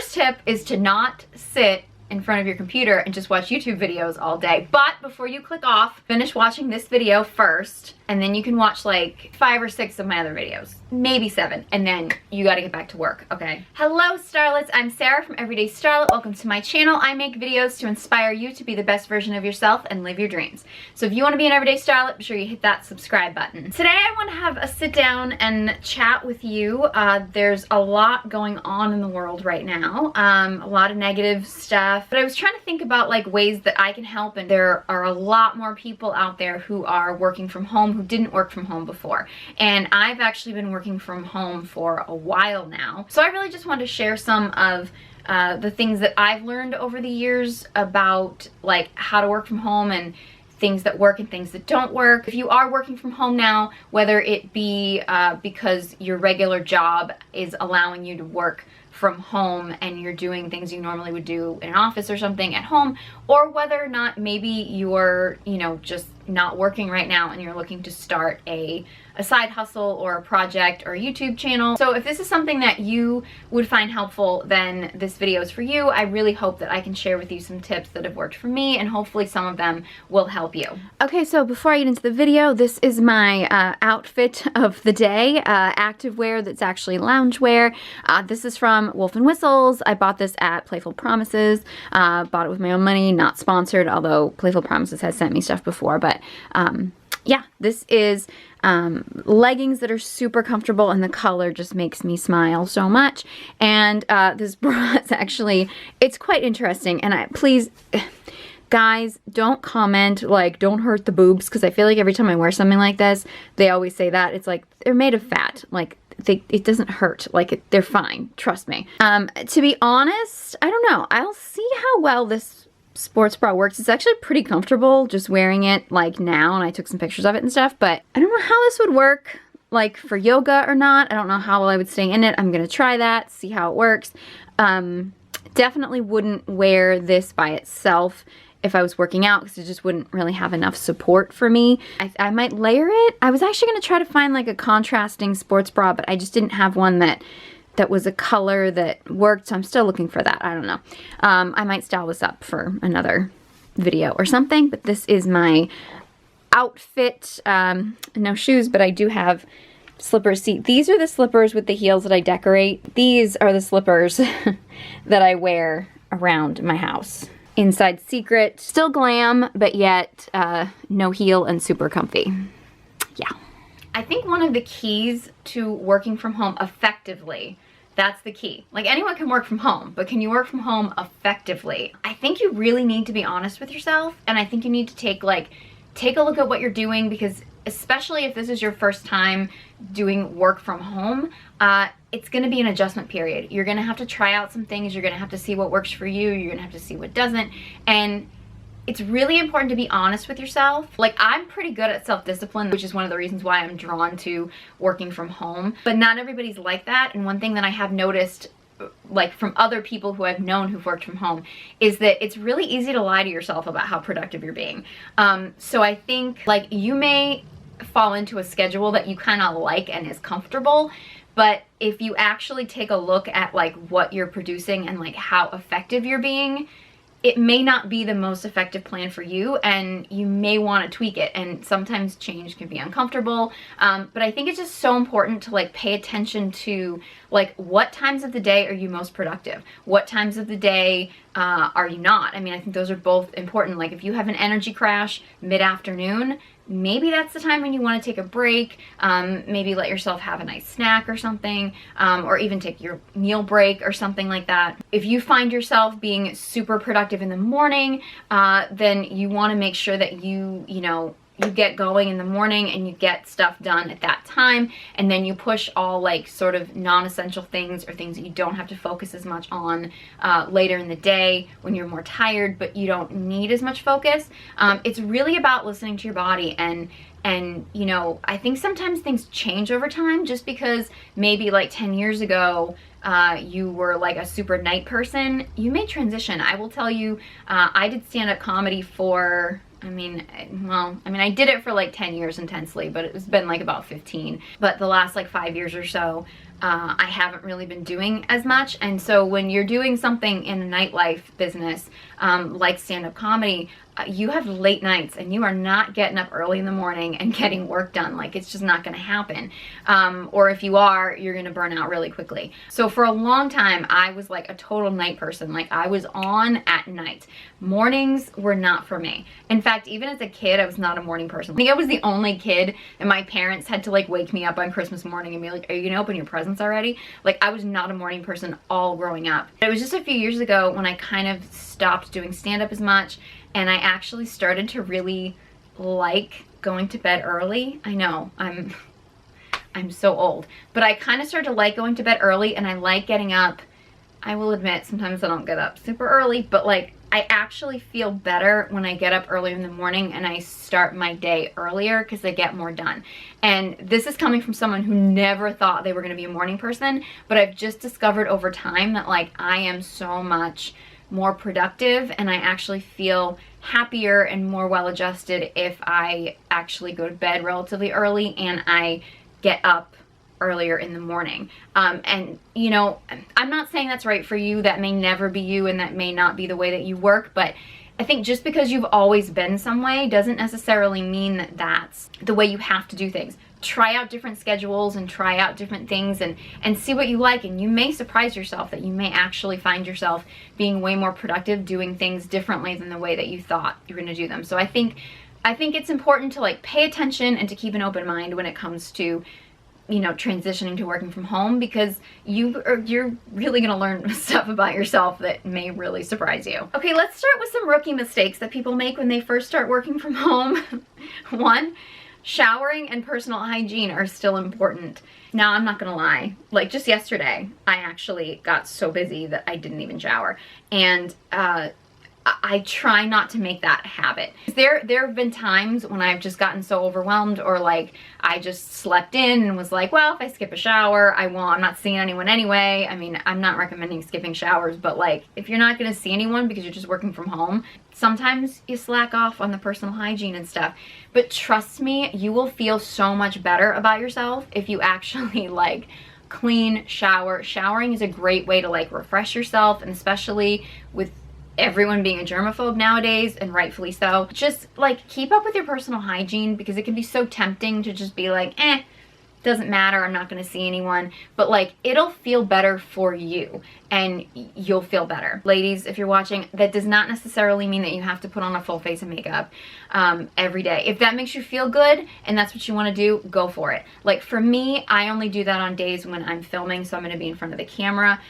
first tip is to not sit in front of your computer and just watch YouTube videos all day. But before you click off, finish watching this video first, and then you can watch like 5 or 6 of my other videos, maybe 7, and then you gotta get back to work, okay? Hello Starlets, I'm Sarah from Everyday Starlet. Welcome to my channel. I make videos to inspire you to be the best version of yourself and live your dreams. So if you wanna be an Everyday Starlet, be sure you hit that subscribe button. Today I wanna have a sit down and chat with you. There's a lot going on in the world right now, a lot of negative stuff, but I was trying to think about like ways that I can help, and there are a lot more people out there who are working from home who didn't work from home before. And I've actually been working from home for a while now. So I really just wanted to share some of the things that I've learned over the years about like how to work from home and things that work and things that don't work. If you are working from home now, whether it be because your regular job is allowing you to work from home and you're doing things you normally would do in an office or something at home, or whether or not maybe you're, you know, just not working right now and you're looking to start a side hustle or a project or a YouTube channel. So if this is something that you would find helpful, then this video is for you. I really hope that I can share with you some tips that have worked for me, and hopefully some of them will help you. Okay, so before I get into the video, this is my outfit of the day, activewear that's actually loungewear. This is from Wolf & Whistles. I bought this at Playful Promises. Bought it with my own money, not sponsored, although Playful Promises has sent me stuff before, but yeah, this is leggings that are super comfortable, and the color just makes me smile so much. And this bra is actually, it's quite interesting, and please, guys, don't comment like don't hurt the boobs, because I feel like every time I wear something like this, they always say that. It's like they're made of fat, like it doesn't hurt, like they're fine, trust me. To be honest, I don't know, I'll see how well this sports bra works. It's actually pretty comfortable just wearing it like now, and I took some pictures of it and stuff, but I don't know how this would work like for yoga or not. I don't know how well I would stay in it. I'm gonna try that, see how it works. Definitely wouldn't wear this by itself if I was working out, because it just wouldn't really have enough support for me. I might layer it. I was actually gonna try to find like a contrasting sports bra, but I just didn't have one that was a color that worked, so I'm still looking for that. I don't know. I might style this up for another video or something, but this is my outfit. No shoes, but I do have slippers. See, these are the slippers with the heels that I decorate. These are the slippers that I wear around my house. Inside secret, still glam, but yet no heel and super comfy. Yeah. I think one of the keys to working from home effectively, that's the key. Like anyone can work from home, but can you work from home effectively? I think you really need to be honest with yourself, and I think you need to take a look at what you're doing, because especially if this is your first time doing work from home, it's gonna be an adjustment period. You're gonna have to try out some things, you're gonna have to see what works for you, you're gonna have to see what doesn't, and it's really important to be honest with yourself. Like, I'm pretty good at self-discipline, which is one of the reasons why I'm drawn to working from home, but not everybody's like that. And one thing that I have noticed, like from other people who I've known who've worked from home, is that it's really easy to lie to yourself about how productive you're being. So I think like you may fall into a schedule that you kind of like and is comfortable, but if you actually take a look at like what you're producing and like how effective you're being, it may not be the most effective plan for you, and you may want to tweak it, and sometimes change can be uncomfortable, but I think it's just so important to like pay attention to like what times of the day are you most productive, what times of the day are you not. I mean, I think those are both important. Like if you have an energy crash mid-afternoon, maybe that's the time when you want to take a break, maybe let yourself have a nice snack or something, or even take your meal break or something like that. If you find yourself being super productive in the morning, then you want to make sure that you get going in the morning and you get stuff done at that time, and then you push all like sort of non-essential things or things that you don't have to focus as much on later in the day when you're more tired but you don't need as much focus. It's really about listening to your body, and you know, I think sometimes things change over time. Just because maybe like 10 years ago you were like a super night person, you may transition. I will tell you, I did stand-up comedy for, I I did it for like 10 years intensely, but it's been like about 15. But the last like 5 years or so, I haven't really been doing as much. And so when you're doing something in the nightlife business, like stand-up comedy, you have late nights and you are not getting up early in the morning and getting work done. Like, it's just not going to happen. Or if you are, you're going to burn out really quickly. So for a long time, I was like a total night person. Like, I was on at night. Mornings were not for me. In fact, even as a kid, I was not a morning person. I think I was the only kid and my parents had to like wake me up on Christmas morning and be like, are you gonna open your presents already? Like, I was not a morning person all growing up. It was just a few years ago when I kind of stopped doing stand-up as much, and I actually started to really like going to bed early. I know, I'm so old, but I kind of started to like going to bed early, and I like getting up. I will admit, sometimes I don't get up super early, but like, I actually feel better when I get up early in the morning and I start my day earlier because I get more done. And this is coming from someone who never thought they were going to be a morning person, but I've just discovered over time that like, I am so much more productive and I actually feel happier and more well-adjusted if I actually go to bed relatively early and I get up earlier in the morning. And you know, I'm not saying that's right for you. That may never be you and that may not be the way that you work, but I think just because you've always been some way doesn't necessarily mean that that's the way you have to do things. Try out different schedules and try out different things and see what you like, and you may surprise yourself that you may actually find yourself being way more productive doing things differently than the way that you thought you were going to do them. So I think it's important to like pay attention and to keep an open mind when it comes to, you know, transitioning to working from home, because you're really gonna learn stuff about yourself that may really surprise you. Okay, let's start with some rookie mistakes that people make when they first start working from home. One, showering and personal hygiene are still important. Now, I'm not gonna lie, like just yesterday, I actually got so busy that I didn't even shower. And I try not to make that a habit. There have been times when I've just gotten so overwhelmed, or like I just slept in and was like, well, if I skip a shower, I'm not seeing anyone anyway. I mean, I'm not recommending skipping showers, but like if you're not gonna see anyone because you're just working from home, sometimes you slack off on the personal hygiene and stuff. But trust me, you will feel so much better about yourself if you actually like clean, shower. Showering is a great way to like refresh yourself, and especially with everyone being a germaphobe nowadays, and rightfully so, just like keep up with your personal hygiene, because it can be so tempting to just be like, doesn't matter, I'm not gonna see anyone. But like, it'll feel better for you and you'll feel better. Ladies, if you're watching, that does not necessarily mean that you have to put on a full face of makeup every day. If that makes you feel good and that's what you want to do, go for it. Like for me, I only do that on days when I'm filming, so I'm going to be in front of the camera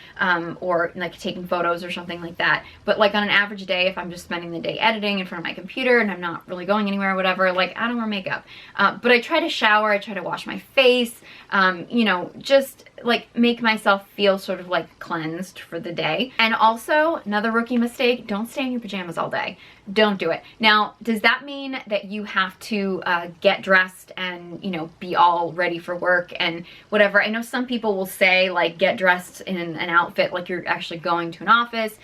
or like taking photos or something like that. But like on an average day, if I'm just spending the day editing in front of my computer and I'm not really going anywhere or whatever, like I don't wear makeup. But I try to shower, I try to wash my face, you know, just like make myself feel sort of like cleansed for the day. And also another rookie mistake, don't stay in your pajamas all day. Don't do it. Now, does that mean that you have to get dressed and, you know, be all ready for work and whatever? I know some people will say like get dressed in an outfit like you're actually going to an office.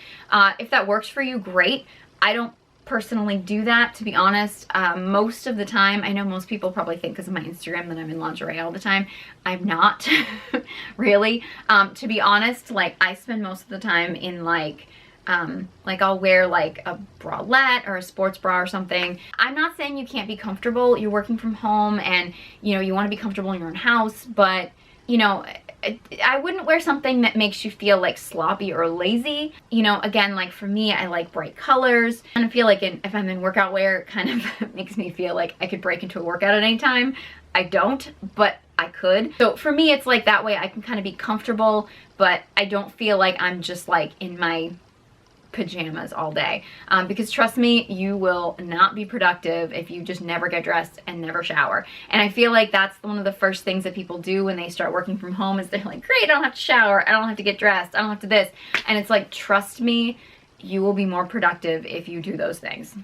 If that works for you, great. I don't personally do that, to be honest. Most of the time, I know most people probably think because of my Instagram that I'm in lingerie all the time. I'm not really. To be honest, like I spend most of the time in like I'll wear like a bralette or a sports bra or something. I'm not saying you can't be comfortable. You're working from home and, you know, you want to be comfortable in your own house, but, you know, I wouldn't wear something that makes you feel like sloppy or lazy. You know, again, like for me, I like bright colors. And I feel like if I'm in workout wear, it kind of makes me feel like I could break into a workout at any time. I don't, but I could. So for me, it's like that way I can kind of be comfortable, but I don't feel like I'm just like in my pajamas all day, because trust me, you will not be productive if you just never get dressed and never shower. And I feel like that's one of the first things that people do when they start working from home is they're like, great, I don't have to shower, I don't have to get dressed, I don't have to this. And it's like, trust me, you will be more productive if you do those things.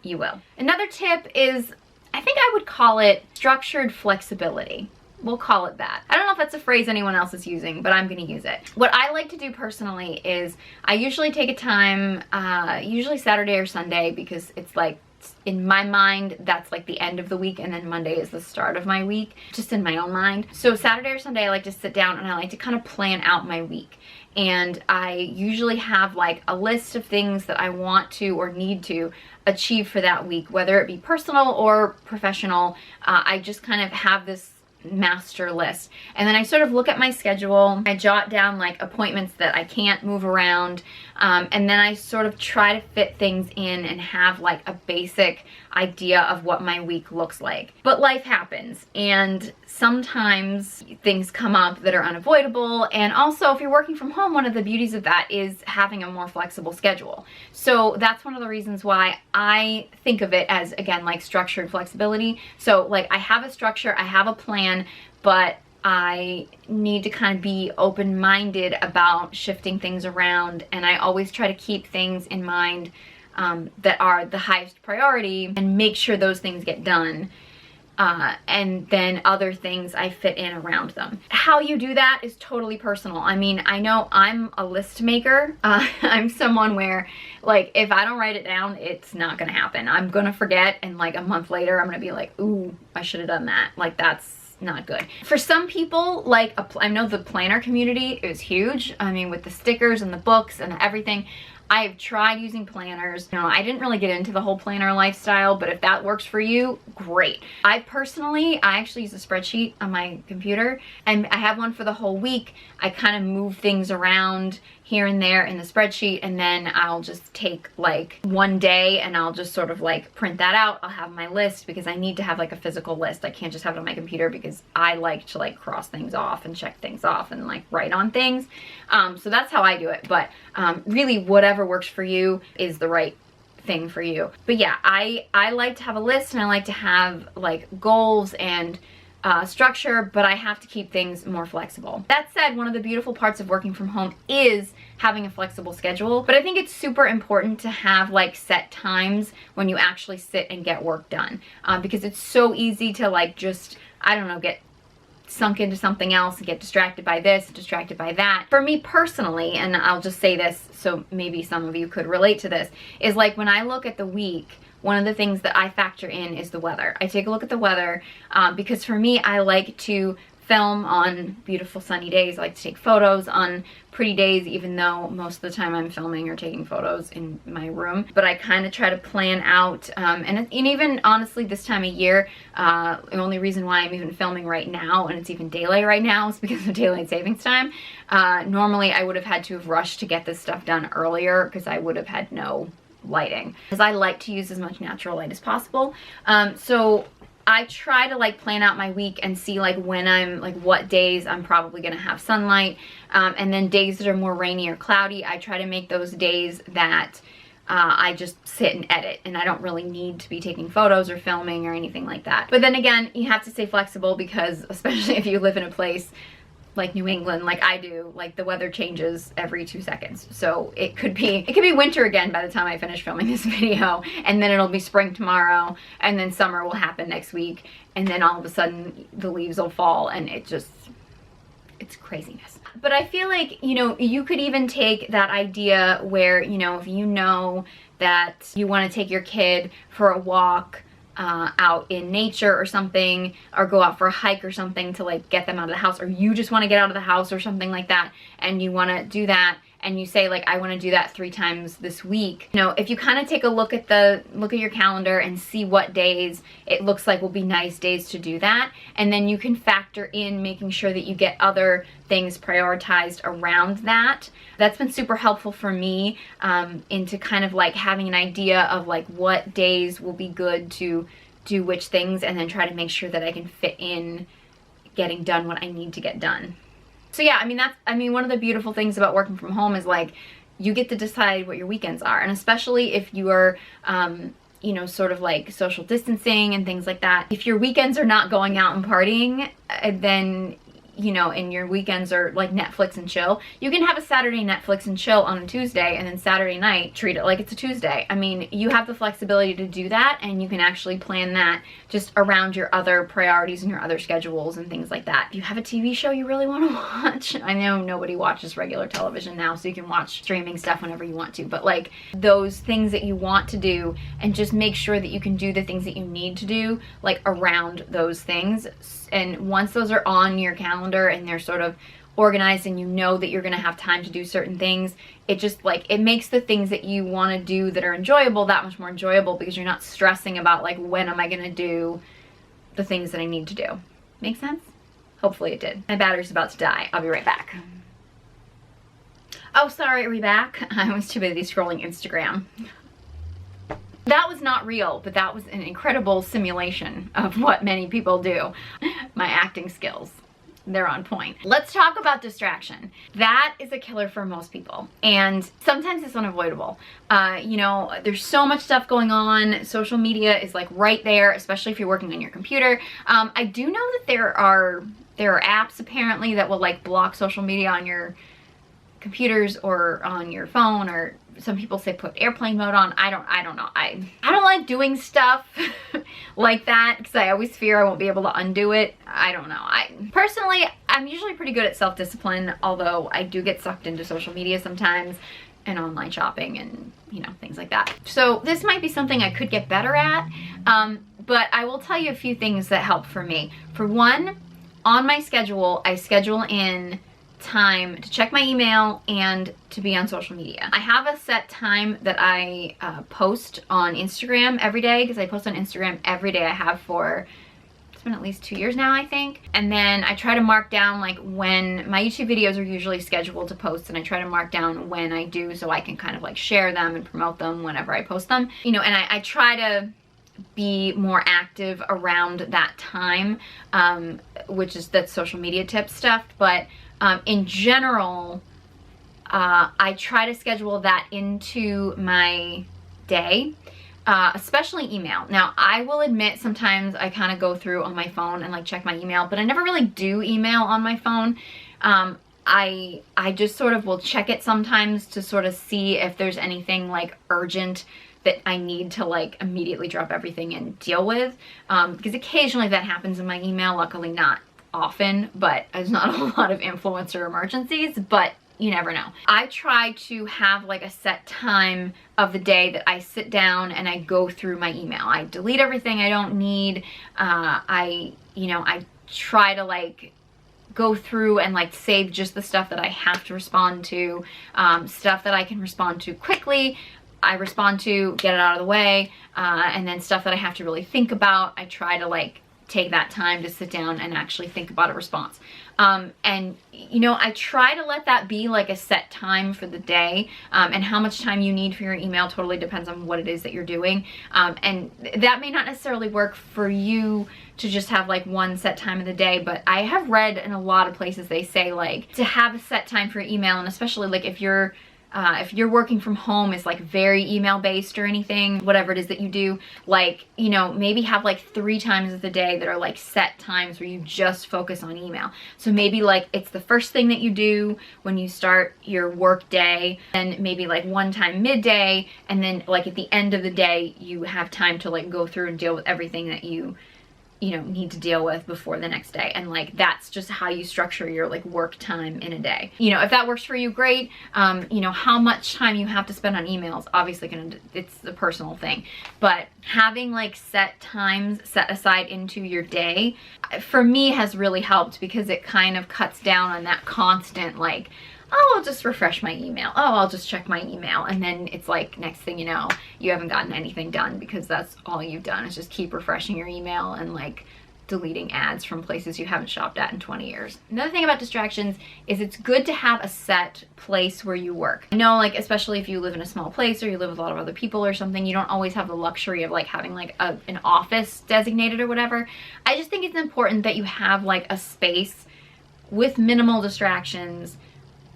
You will. Another tip is, I think I would call it structured flexibility. We'll call it that. I don't know if that's a phrase anyone else is using, but I'm gonna use it. What I like to do personally is I usually take a time, usually Saturday or Sunday, because it's like in my mind, that's like the end of the week, and then Monday is the start of my week, just in my own mind. So Saturday or Sunday, I like to sit down and I like to kind of plan out my week. And I usually have like a list of things that I want to or need to achieve for that week, whether it be personal or professional. I just kind of have this master list, and then I sort of look at my schedule. I jot down like appointments that I can't move around, and then I sort of try to fit things in and have like a basic idea of what my week looks like. But life happens, and sometimes things come up that are unavoidable. And also, if you're working from home, one of the beauties of that is having a more flexible schedule. So that's one of the reasons why I think of it as, again, like structured flexibility. So like I have a structure, I have a plan, but I need to kind of be open-minded about shifting things around, and I always try to keep things in mind that are the highest priority and make sure those things get done. And then other things I fit in around them. How you do that is totally personal. I mean, I know I'm a list maker. I'm someone where, like, if I don't write it down, it's not gonna happen. I'm gonna forget, and like a month later, I'm gonna be like, ooh, I should have done that. Like, that's not good. For some people, like, I know the planner community is huge. I mean, with the stickers and the books and everything. I've tried using planners. You know, I didn't really get into the whole planner lifestyle, but if that works for you, great. I actually use a spreadsheet on my computer, and I have one for the whole week. I kind of move things around here and there in the spreadsheet, and then I'll just take like one day and I'll just sort of like print that out. I'll have my list because I need to have like a physical list. I can't just have it on my computer because I like to like cross things off and check things off and like write on things. So that's how I do it. But really, whatever works for you is the right thing for you. But yeah, I like to have a list, and I like to have like goals and structure, but I have to keep things more flexible. That said, one of the beautiful parts of working from home is having a flexible schedule, but I think it's super important to have like set times when you actually sit and get work done, because it's so easy to like just, I don't know, get sunk into something else and get distracted by this, distracted by that. For me personally, and I'll just say this so maybe some of you could relate to this, is like when I look at the week, one of the things that I factor in is the weather. I take a look at the weather because for me, I like to film on beautiful sunny days. I like to take photos on pretty days, even though most of the time I'm filming or taking photos in my room. But I kind of try to plan out, and even honestly this time of year, the only reason why I'm even filming right now and it's even daylight right now is because of daylight savings time. Normally I would have had to have rushed to get this stuff done earlier because I would have had no lighting, because I like to use as much natural light as possible. So I try to like plan out my week and see like when I'm like what days I'm probably gonna have sunlight, and then days that are more rainy or cloudy, I try to make those days that I just sit and edit, and I don't really need to be taking photos or filming or anything like that. But then again, you have to stay flexible, because especially if you live in a place like New England, like I do, like the weather changes every 2 seconds. So it could be winter again by the time I finish filming this video, and then it'll be spring tomorrow, and then summer will happen next week, and then all of a sudden the leaves will fall, and it's craziness. But I feel like, you know, you could even take that idea where, you know, if you know that you want to take your kid for a walk out in nature or something, or go out for a hike or something to like get them out of the house, or you just want to get out of the house or something like that, and you want to do that, and you say like, I want to do that 3 times this week. You know, if you kind of take a look at your calendar and see what days it looks like will be nice days to do that, and then you can factor in making sure that you get other things prioritized around that. That's been super helpful for me into kind of like having an idea of like what days will be good to do which things, and then try to make sure that I can fit in getting done what I need to get done. So yeah, I mean, one of the beautiful things about working from home is like, you get to decide what your weekends are. And especially if you are, you know, sort of like social distancing and things like that. If your weekends are not going out and partying, then you know, and your weekends are like Netflix and chill, you can have a Saturday Netflix and chill on a Tuesday, and then Saturday night treat it like it's a Tuesday. I mean, you have the flexibility to do that, and you can actually plan that just around your other priorities and your other schedules and things like that. If you have a TV show you really want to watch, I know nobody watches regular television now, so you can watch streaming stuff whenever you want to, but like those things that you want to do, and just make sure that you can do the things that you need to do like around those things. And once those are on your calendar and they're sort of organized and you know that you're going to have time to do certain things, it just like, it makes the things that you want to do that are enjoyable that much more enjoyable, because you're not stressing about like, when am I going to do the things that I need to do. Make sense? Hopefully it did. My battery's about to die. I'll be right back. Oh, sorry, are we back? I was too busy scrolling Instagram. That was not real, but that was an incredible simulation of what many people do. My acting skills, they're on point. Let's talk about distraction. That is a killer for most people, and sometimes it's unavoidable. You know, there's so much stuff going on. Social media is like right there, especially if you're working on your computer. I do know that there are apps apparently that will like block social media on your computers or on your phone, or some people say put airplane mode on. I don't know. I don't like doing stuff like that, because I always fear I won't be able to undo it. I don't know. Personally, I'm usually pretty good at self-discipline, although I do get sucked into social media sometimes and online shopping and, you know, things like that. So this might be something I could get better at, but I will tell you a few things that help for me. For one, on my schedule, I schedule in time to check my email and to be on social media. I have a set time that I post on Instagram every day, because I post on Instagram every day. I have for, it's been at least 2 years now, I think. And then I try to mark down like when my YouTube videos are usually scheduled to post, and I try to mark down when I do, so I can kind of like share them and promote them whenever I post them. You know, and I try to be more active around that time, that's social media tip stuff. But in general, I try to schedule that into my day, especially email. Now, I will admit sometimes I kind of go through on my phone and like check my email, but I never really do email on my phone. I just sort of will check it sometimes to sort of see if there's anything like urgent that I need to like immediately drop everything and deal with, because occasionally that happens in my email. Luckily not often, but there's not a lot of influencer emergencies, but you never know. I try to have like a set time of the day that I sit down and I go through my email. I delete everything I don't need. I try to like go through and like save just the stuff that I have to respond to, stuff that I can respond to quickly. I respond to, get it out of the way, and then stuff that I have to really think about, I try to like take that time to sit down and actually think about a response. And you know, I try to let that be like a set time for the day, and how much time you need for your email totally depends on what it is that you're doing. And that may not necessarily work for you to just have like one set time of the day, but I have read in a lot of places they say like to have a set time for email, and especially like if you're working from home, is like very email based or anything, whatever it is that you do, like, you know, maybe have like 3 times of the day that are like set times where you just focus on email. So maybe like it's the first thing that you do when you start your work day, and maybe like one time midday, and then like at the end of the day you have time to like go through and deal with everything that you know, need to deal with before the next day. And like that's just how you structure your like work time in a day. You know, if that works for you, great. You know, how much time you have to spend on emails, obviously it's a personal thing, but having like set times set aside into your day for me has really helped, because it kind of cuts down on that constant like, oh, I'll just refresh my email. Oh, I'll just check my email. And then it's like, next thing you know, you haven't gotten anything done, because that's all you've done is just keep refreshing your email and like deleting ads from places you haven't shopped at in 20 years. Another thing about distractions is it's good to have a set place where you work. I know, like, especially if you live in a small place or you live with a lot of other people or something, you don't always have the luxury of like having like an office designated or whatever. I just think it's important that you have like a space with minimal distractions,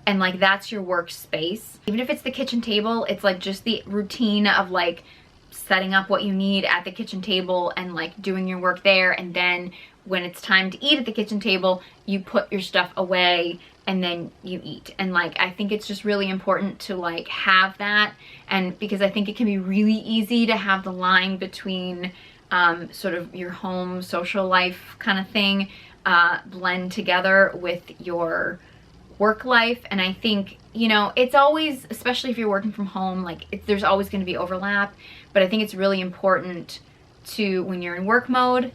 and like that's your workspace. Even if it's the kitchen table, it's like just the routine of like setting up what you need at the kitchen table and like doing your work there, and then when it's time to eat at the kitchen table, you put your stuff away and then you eat. And like, I think it's just really important to like have that. And because I think it can be really easy to have the line between sort of your home social life kind of thing blend together with your work life. And I think, you know, it's always, especially if you're working from home, like there's always going to be overlap, but I think it's really important to, when you're in work mode,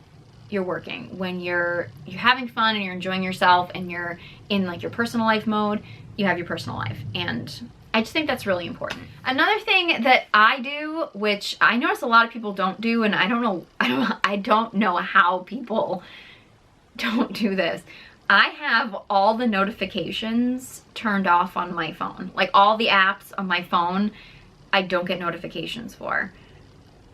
you're working. When you're having fun and you're enjoying yourself and you're in like your personal life mode, you have your personal life. And I just think that's really important. Another thing that I do, which I notice a lot of people don't do, and I don't know how people don't do this. I have all the notifications turned off on my phone. Like all the apps on my phone, I don't get notifications for.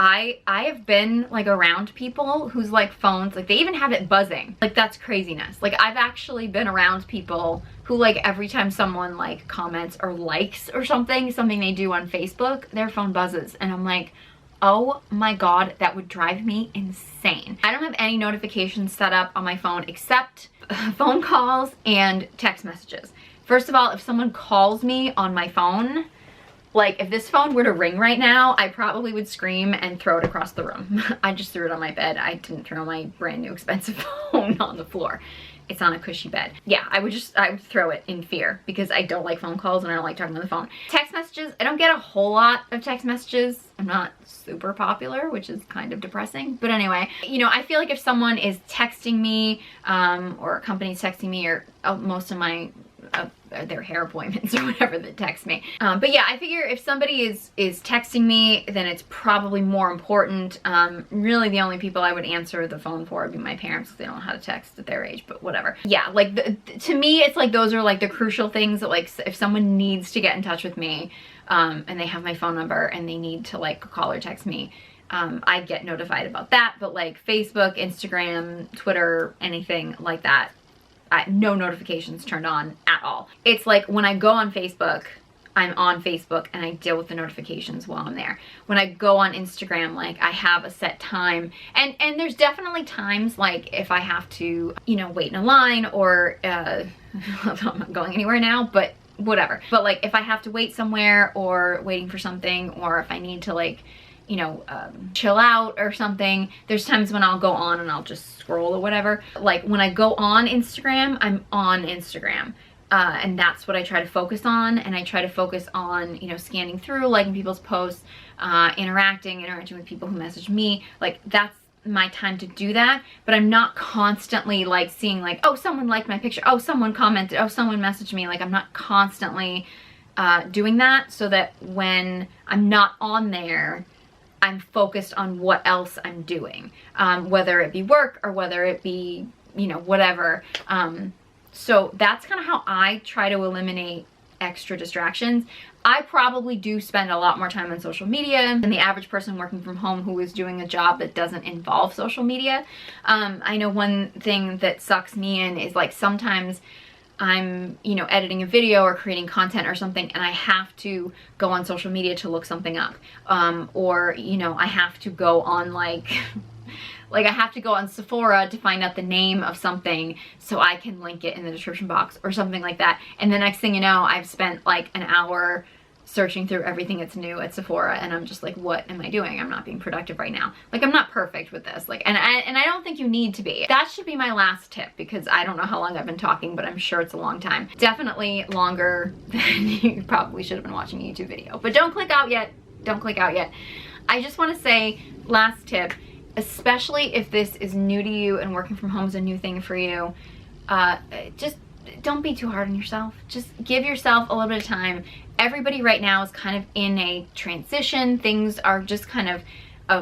I have been like around people whose like phones, like they even have it buzzing. Like that's craziness. Like I've actually been around people who like every time someone like comments or likes or something they do on Facebook, their phone buzzes. And I'm like, oh my God, that would drive me insane. I don't have any notifications set up on my phone except phone calls and text messages. First of all, if someone calls me on my phone, like if this phone were to ring right now, I probably would scream and throw it across the room. I just threw it on my bed. I didn't throw my brand new expensive phone on the floor. It's on a cushy bed. Yeah, I would throw it in fear because I don't like phone calls and I don't like talking on the phone. Text messages, I don't get a whole lot of text messages. I'm not super popular, which is kind of depressing. But anyway, you know, I feel like if someone is texting me or a company's texting me, or most of my their hair appointments or whatever that text me. But yeah, I figure if somebody is texting me, then it's probably more important. Really the only people I would answer the phone for would be my parents because they don't know how to text at their age, but whatever. Yeah, like to me, it's like those are like the crucial things that like if someone needs to get in touch with me and they have my phone number and they need to like call or text me, I get notified about that. But like Facebook, Instagram, Twitter, anything like that, no notifications turned on at all. It's like when I go on Facebook, I'm on Facebook and I deal with the notifications while I'm there. When I go on Instagram, like I have a set time, and there's definitely times like if I have to, you know, wait in a line or I'm not going anywhere now, but whatever. But like if I have to wait somewhere or waiting for something, or if I need to like, you know, chill out or something, there's times when I'll go on and I'll just scroll or whatever. Like when I go on Instagram, I'm on Instagram. And that's what I try to focus on. And I try to focus on, you know, scanning through, liking people's posts, interacting with people who message me. Like that's my time to do that. But I'm not constantly like seeing like, oh, someone liked my picture. Oh, someone commented. Oh, someone messaged me. Like I'm not constantly doing that, so that when I'm not on there, I'm focused on what else I'm doing, whether it be work or whether it be, you know, whatever. So that's kind of how I try to eliminate extra distractions. I probably do spend a lot more time on social media than the average person working from home who is doing a job that doesn't involve social media. I know one thing that sucks me in is like sometimes I'm, you know, editing a video or creating content or something, and I have to go on social media to look something up. Or, you know, I have to go on like I have to go on Sephora to find out the name of something so I can link it in the description box or something like that. And the next thing you know, I've spent like an hour searching through everything that's new at Sephora, and I'm just like, what am I doing? I'm not being productive right now. Like I'm not perfect with this. Like, and I don't think you need to be. That should be my last tip, because I don't know how long I've been talking, but I'm sure it's a long time. Definitely longer than you probably should have been watching a YouTube video. But don't click out yet. Don't click out yet. I just want to say, last tip, especially if this is new to you and working from home is a new thing for you, just don't be too hard on yourself. Just give yourself a little bit of time. Everybody right now is kind of in a transition. Things are just kind of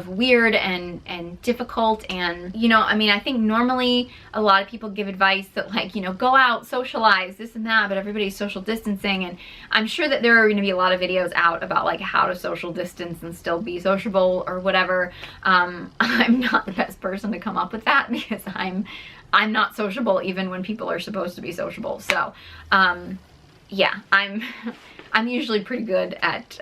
weird and difficult. And, you know, I mean, I think normally a lot of people give advice that like, you know, go out, socialize, this and that, but everybody's social distancing. And I'm sure that there are going to be a lot of videos out about like how to social distance and still be sociable or whatever. I'm not the best person to come up with that, because I'm not sociable even when people are supposed to be sociable. So, yeah, I'm usually pretty good at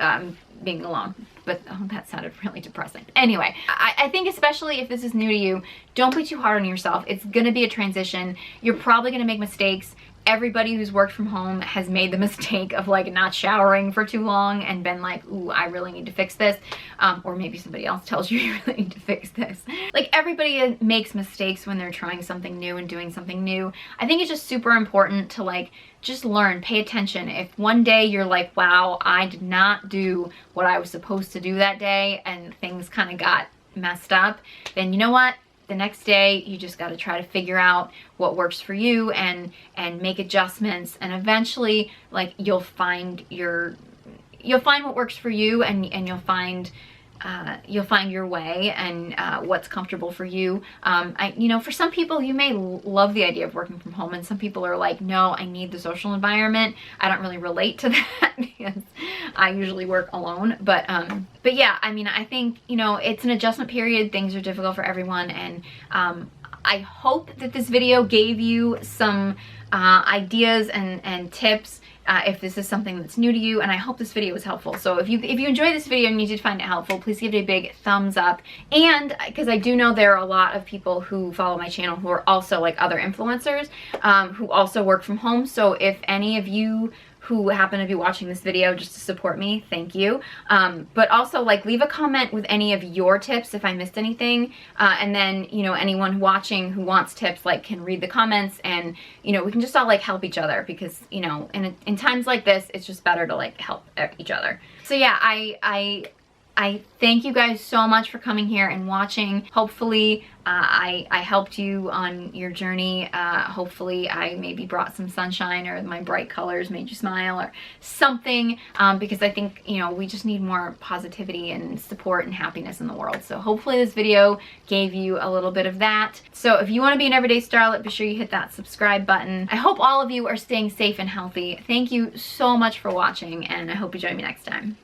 being alone. but oh, that sounded really depressing. Anyway, I think especially if this is new to you, don't be too hard on yourself. It's gonna be a transition. You're probably gonna make mistakes. Everybody who's worked from home has made the mistake of like not showering for too long and been like, ooh, I really need to fix this. Or maybe somebody else tells you you really need to fix this. Like, everybody makes mistakes when they're trying something new and doing something new. I think it's just super important to like, just learn, pay attention. If one day you're like, wow, I did not do what I was supposed to do that day and things kind of got messed up, then you know what? The next day you just got to try to figure out what works for you and make adjustments, and eventually like you'll find what works for you, and you'll find your way and what's comfortable for you. You know, for some people you may love the idea of working from home, and some people are like, no, I need the social environment. I don't really relate to that because I usually work alone. But yeah, I mean, I think, you know, it's an adjustment period. Things are difficult for everyone, and I hope that this video gave you some ideas and tips if this is something that's new to you, and I hope this video was helpful. So if you enjoyed this video and you did find it helpful, please give it a big thumbs up. And because I do know there are a lot of people who follow my channel who are also like other influencers who also work from home. So if any of you who happen to be watching this video just to support me, thank you. But also, like, leave a comment with any of your tips if I missed anything. And then, you know, anyone watching who wants tips, like, can read the comments, and, you know, we can just all like help each other, because, you know, in times like this, it's just better to like help each other. So yeah, I thank you guys so much for coming here and watching. Hopefully I helped you on your journey. Hopefully I maybe brought some sunshine, or my bright colors made you smile or something, because I think, you know, we just need more positivity and support and happiness in the world. So hopefully this video gave you a little bit of that. So if you want to be an everyday starlet, be sure you hit that subscribe button. I hope all of you are staying safe and healthy. Thank you so much for watching, and I hope you join me next time.